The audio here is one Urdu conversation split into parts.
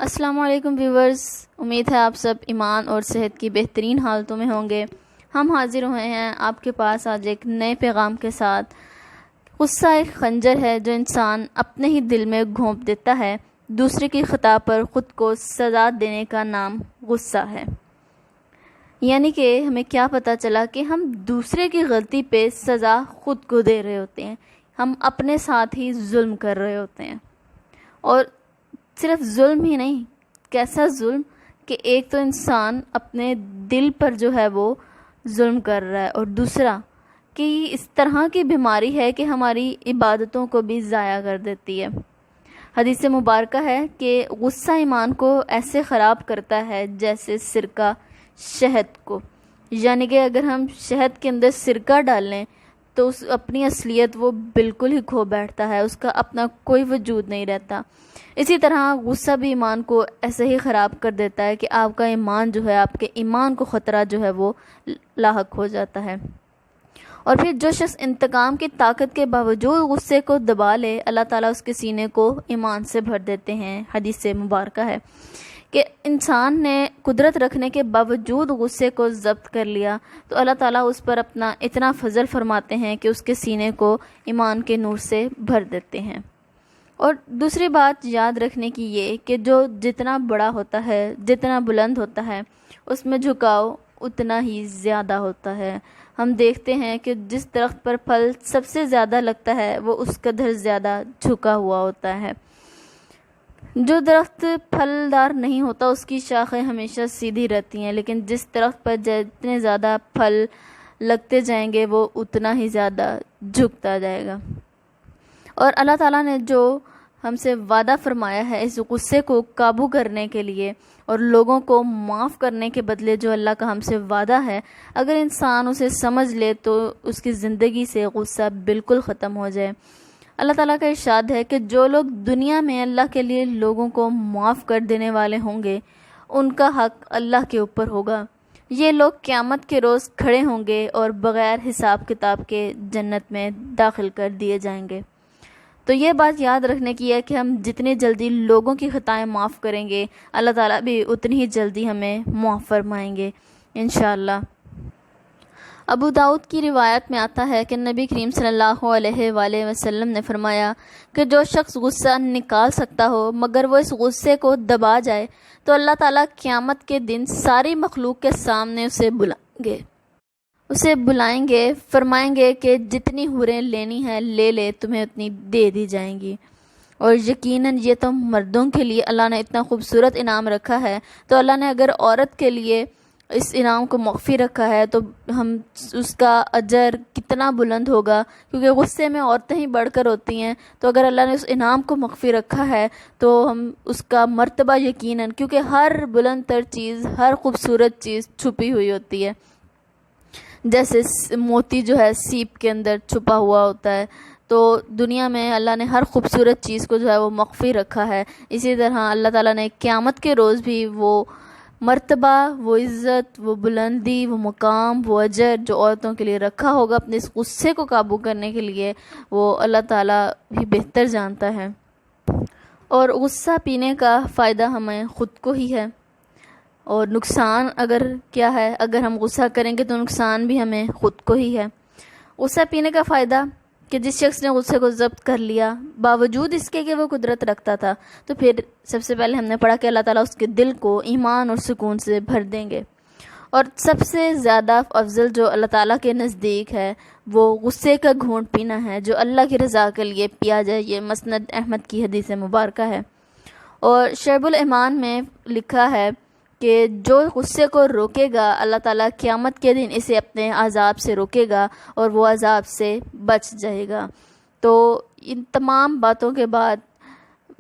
السلام علیکم ویورز، امید ہے آپ سب ایمان اور صحت کی بہترین حالتوں میں ہوں گے۔ ہم حاضر ہوئے ہیں آپ کے پاس آج ایک نئے پیغام کے ساتھ۔ غصہ ایک خنجر ہے جو انسان اپنے ہی دل میں گھونپ دیتا ہے۔ دوسرے کی خطا پر خود کو سزا دینے کا نام غصہ ہے۔ یعنی کہ ہمیں کیا پتہ چلا کہ ہم دوسرے کی غلطی پہ سزا خود کو دے رہے ہوتے ہیں، ہم اپنے ساتھ ہی ظلم کر رہے ہوتے ہیں۔ اور صرف ظلم ہی نہیں، کیسا ظلم کہ ایک تو انسان اپنے دل پر جو ہے وہ ظلم کر رہا ہے، اور دوسرا کہ اس طرح کی بیماری ہے کہ ہماری عبادتوں کو بھی ضائع کر دیتی ہے۔ حدیث مبارکہ ہے کہ غصہ ایمان کو ایسے خراب کرتا ہے جیسے سرکہ شہد کو، یعنی کہ اگر ہم شہد کے اندر سرکہ ڈال لیں تو اس اپنی اصلیت وہ بالکل ہی کھو بیٹھتا ہے، اس کا اپنا کوئی وجود نہیں رہتا۔ اسی طرح غصہ بھی ایمان کو ایسے ہی خراب کر دیتا ہے کہ آپ کا ایمان جو ہے، آپ کے ایمان کو خطرہ جو ہے وہ لاحق ہو جاتا ہے۔ اور پھر جو شخص انتقام کی طاقت کے باوجود غصے کو دبا لے، اللہ تعالیٰ اس کے سینے کو ایمان سے بھر دیتے ہیں۔ حدیث سے مبارکہ ہے کہ انسان نے قدرت رکھنے کے باوجود غصے کو ضبط کر لیا تو اللہ تعالیٰ اس پر اپنا اتنا فضل فرماتے ہیں کہ اس کے سینے کو ایمان کے نور سے بھر دیتے ہیں۔ اور دوسری بات یاد رکھنے کی یہ کہ جو جتنا بڑا ہوتا ہے، جتنا بلند ہوتا ہے، اس میں جھکاؤ اتنا ہی زیادہ ہوتا ہے۔ ہم دیکھتے ہیں کہ جس درخت پر پھل سب سے زیادہ لگتا ہے وہ اس قدر زیادہ جھکا ہوا ہوتا ہے۔ جو درخت پھلدار نہیں ہوتا اس کی شاخیں ہمیشہ سیدھی رہتی ہیں، لیکن جس درخت پر جتنے زیادہ پھل لگتے جائیں گے وہ اتنا ہی زیادہ جھکتا جائے گا۔ اور اللہ تعالیٰ نے جو ہم سے وعدہ فرمایا ہے اس غصے کو قابو کرنے کے لیے اور لوگوں کو معاف کرنے کے بدلے، جو اللہ کا ہم سے وعدہ ہے، اگر انسان اسے سمجھ لے تو اس کی زندگی سے غصہ بالکل ختم ہو جائے۔ اللہ تعالیٰ کا ارشاد ہے کہ جو لوگ دنیا میں اللہ کے لیے لوگوں کو معاف کر دینے والے ہوں گے، ان کا حق اللہ کے اوپر ہوگا۔ یہ لوگ قیامت کے روز کھڑے ہوں گے اور بغیر حساب کتاب کے جنت میں داخل کر دیے جائیں گے۔ تو یہ بات یاد رکھنے کی ہے کہ ہم جتنی جلدی لوگوں کی خطائیں معاف کریں گے، اللہ تعالیٰ بھی اتنی ہی جلدی ہمیں معاف فرمائیں گے انشاءاللہ۔ ابو داؤد کی روایت میں آتا ہے کہ نبی کریم صلی اللہ علیہ وآلہ وسلم نے فرمایا کہ جو شخص غصہ نکال سکتا ہو مگر وہ اس غصے کو دبا جائے تو اللہ تعالیٰ قیامت کے دن ساری مخلوق کے سامنے اسے بلائیں گے، فرمائیں گے کہ جتنی حوریں لینی ہے لے لے، تمہیں اتنی دے دی جائیں گی۔ اور یقیناً یہ تو مردوں کے لیے اللہ نے اتنا خوبصورت انعام رکھا ہے، تو اللہ نے اگر عورت کے لیے اس انعام کو مخفی رکھا ہے تو ہم اس کا اجر کتنا بلند ہوگا، کیونکہ غصے میں عورتیں ہی بڑھ کر ہوتی ہیں۔ تو اگر اللہ نے اس انعام کو مخفی رکھا ہے تو ہم اس کا مرتبہ یقیناً، کیونکہ ہر بلند تر چیز، ہر خوبصورت چیز چھپی ہوئی ہوتی ہے، جیسے موتی جو ہے سیپ کے اندر چھپا ہوا ہوتا ہے، تو دنیا میں اللہ نے ہر خوبصورت چیز کو جو ہے وہ مخفی رکھا ہے۔ اسی طرح اللہ تعالیٰ نے قیامت کے روز بھی وہ مرتبہ، وہ عزت، وہ بلندی، وہ مقام، وہ اجر جو عورتوں کے لیے رکھا ہوگا اپنے اس غصے کو قابو کرنے کے لیے، وہ اللہ تعالیٰ بھی بہتر جانتا ہے۔ اور غصہ پینے کا فائدہ ہمیں خود کو ہی ہے، اور نقصان اگر کیا ہے، اگر ہم غصہ کریں گے تو نقصان بھی ہمیں خود کو ہی ہے۔ غصہ پینے کا فائدہ کہ جس شخص نے غصے کو ضبط کر لیا باوجود اس کے کہ وہ قدرت رکھتا تھا، تو پھر سب سے پہلے ہم نے پڑھا کہ اللہ تعالیٰ اس کے دل کو ایمان اور سکون سے بھر دیں گے۔ اور سب سے زیادہ افضل جو اللہ تعالیٰ کے نزدیک ہے وہ غصے کا گھونٹ پینا ہے، جو اللہ کی رضا کے لیے پیا جائے۔ یہ مسند احمد کی حدیث مبارکہ ہے۔ اور شعب الایمان میں لکھا ہے کہ جو غصے کو روکے گا اللہ تعالیٰ قیامت کے دن اسے اپنے عذاب سے روکے گا اور وہ عذاب سے بچ جائے گا۔ تو ان تمام باتوں کے بعد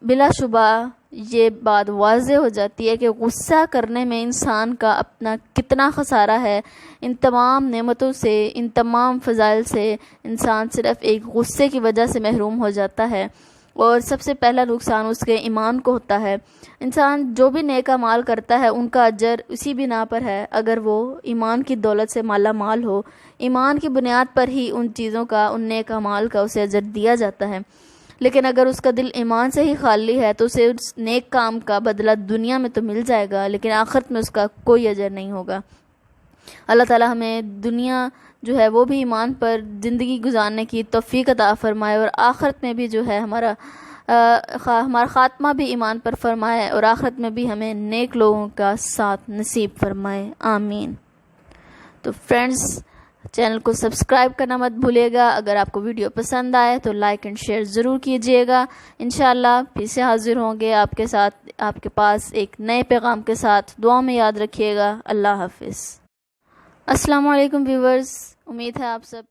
بلا شبہ یہ بات واضح ہو جاتی ہے کہ غصہ کرنے میں انسان کا اپنا کتنا خسارہ ہے۔ ان تمام نعمتوں سے، ان تمام فضائل سے انسان صرف ایک غصے کی وجہ سے محروم ہو جاتا ہے، اور سب سے پہلا نقصان اس کے ایمان کو ہوتا ہے۔ انسان جو بھی نیک اعمال کرتا ہے ان کا اجر اسی بنا پر ہے، اگر وہ ایمان کی دولت سے مالا مال ہو، ایمان کی بنیاد پر ہی ان چیزوں کا، ان نیک اعمال کا اسے اجر دیا جاتا ہے۔ لیکن اگر اس کا دل ایمان سے ہی خالی ہے تو اسے اس نیک کام کا بدلہ دنیا میں تو مل جائے گا، لیکن آخرت میں اس کا کوئی اجر نہیں ہوگا۔ اللہ تعالی ہمیں دنیا جو ہے وہ بھی ایمان پر زندگی گزارنے کی توفیق عطا فرمائے، اور آخرت میں بھی جو ہے ہمارا خاتمہ بھی ایمان پر فرمائے، اور آخرت میں بھی ہمیں نیک لوگوں کا ساتھ نصیب فرمائے، آمین۔ تو فرینڈز، چینل کو سبسکرائب کرنا مت بھولیے گا۔ اگر آپ کو ویڈیو پسند آئے تو لائک اینڈ شیئر ضرور کیجیے گا۔ انشاءاللہ پھر سے حاضر ہوں گے آپ کے ساتھ، آپ کے پاس ایک نئے پیغام کے ساتھ۔ دعا میں یاد رکھیے گا۔ اللہ حافظ۔ السلام علیکم ویورز، امید ہے آپ سب